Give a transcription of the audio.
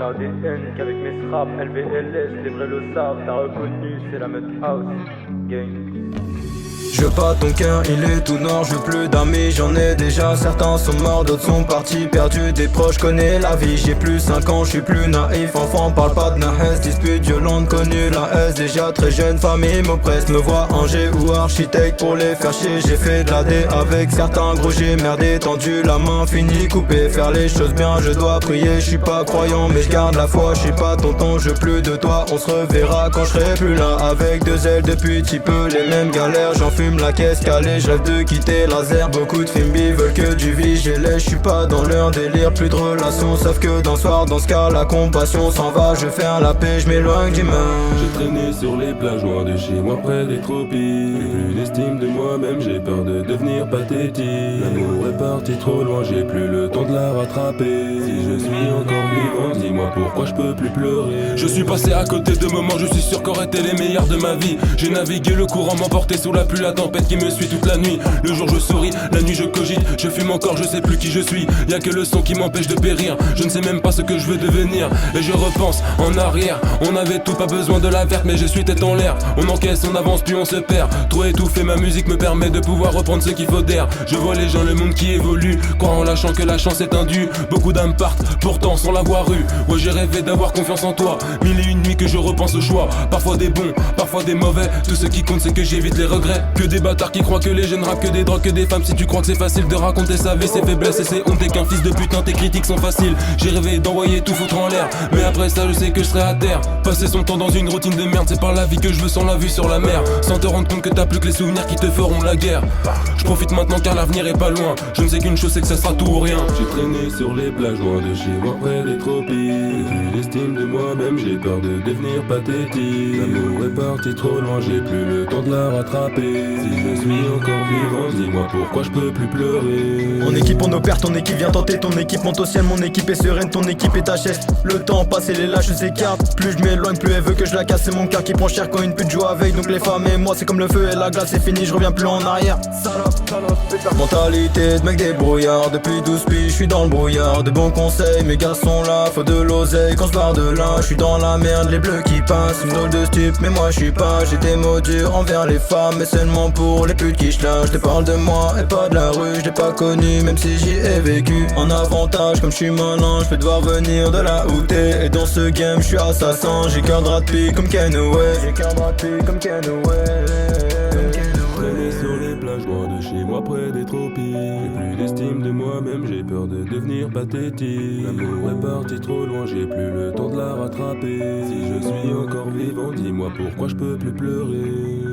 l'ADN qu'avec mes straps, LVLS, les vrais le savent. T'as reconnu, c'est la meute house gang. Je veux pas ton cœur, il est tout noir, je veux plus d'amis, j'en ai déjà. Certains sont morts, d'autres sont partis, perdus des proches, connais la vie. J'ai plus 5 ans, je suis plus naïf, enfant parle pas de naïs. Dispute violente, connu la S, déjà très jeune, famille m'oppresse. Me voit Angers ou architecte pour les faire chier. J'ai fait de la D avec certains gros, j'ai merdé, tendu la main, fini coupé. Faire les choses bien, je dois prier, je suis pas croyant mais je garde la foi. Je suis pas tonton, je veux plus de toi, on se reverra quand je serai plus là. Avec 2 ailes depuis petit peu, les mêmes galères, j'en fume la caisse calée, je rêve de quitter laser. Beaucoup de films veulent que du vigilé, je suis pas dans leur délire, plus de relations. Sauf que d'un soir, dans ce cas, la compassion s'en va. Je vais faire la paix, je m'éloigne du mal. J'ai traîné sur les plages loin de chez moi près des tropiques. J'ai plus d'estime de moi-même, j'ai peur de devenir pathétique. L'amour est parti trop loin, j'ai plus le temps de la rattraper. Si je suis encore vivant, dis-moi pourquoi je peux plus pleurer. Je suis passé à côté de moments, je suis sûr qu'auraient été les meilleurs de ma vie. J'ai navigué le courant, m'emporté sous la pluie, la tempête qui me suit toute la nuit. Le jour je souris, la nuit je cogite, je fume encore, je sais plus qui je suis. Y'a que le son qui m'empêche de périr, je ne sais même pas ce que je veux devenir. Et je repense en arrière, on avait tout, pas besoin de la verte, mais je suis tête en l'air. On encaisse, on avance, puis on se perd. Trop étouffé, ma musique me permet de pouvoir reprendre ce qu'il faut d'air. Je vois les gens, le monde qui évolue, crois en lâchant que la chance est indue. Beaucoup d'âmes partent, pourtant sans l'avoir eu. Ouais, j'ai rêvé d'avoir confiance en toi, 1001 nuits que je repense au choix. Parfois des bons, parfois des mauvais, tout ce qui compte c'est que j'évite les regrets. Que des bâtards qui croient que les jeunes rappent, que des drogues, que des femmes. Si tu crois que c'est facile de raconter sa vie, ses faiblesses et ses hontes, et qu'un fils de putain, tes critiques sont faciles. J'ai rêvé d'envoyer tout foutre en l'air, mais après ça je sais que je serai à terre. Passer son temps dans une routine de merde, c'est par la vie que je veux sans la vue sur la mer. Sans te rendre compte que t'as plus que les souvenirs qui te feront la guerre. Je profite maintenant car l'avenir est pas loin. Je ne sais qu'une chose, c'est que ça sera tout ou rien. J'ai traîné sur les plages loin de chez moi près des tropiques. J'ai plus d'estime de moi-même, j'ai peur de devenir pathétique. L'amour est parti trop loin, j'ai plus le temps de la rattraper. Si je suis encore vivant, dis-moi pourquoi je peux plus pleurer. Mon équipe on opère, ton équipe vient tenter, ton équipe monte au ciel, mon équipe est sereine, ton équipe est HS. Le temps passe et les lâches s'écartent, plus je m'éloigne, plus elle veut que je la casse. C'est mon cœur qui prend cher quand une pute joue avec. Donc les femmes et moi c'est comme le feu et la glace, c'est fini, je reviens plus en arrière. Mentalité de mec débrouillard, depuis 12 piges je suis dans le brouillard. De bons conseils, mes gars sont là, faut de l'oseille quand je pars de là. Je suis dans la merde, les bleus qui passent, une drôle de stup, mais moi je suis pas. J'ai des mots durs envers les femmes, mais seulement pour les putes qui lâchent. Je te parle de moi et pas de la rue, je l'ai pas connu même si j'y ai vécu. En avantage comme je suis malin, je vais devoir venir de là où t'es. Et dans ce game je suis assassin, j'ai qu'un drap de pique comme Kenway. J'ai qu'un drap de pique comme Kenway. Traîner sur les plages loin de chez moi près des tropiques. J'ai plus d'estime de moi-même, j'ai peur de devenir pathétique. L'amour est parti trop loin, j'ai plus le temps de la rattraper. Si je suis encore vivant, dis-moi pourquoi je peux plus pleurer.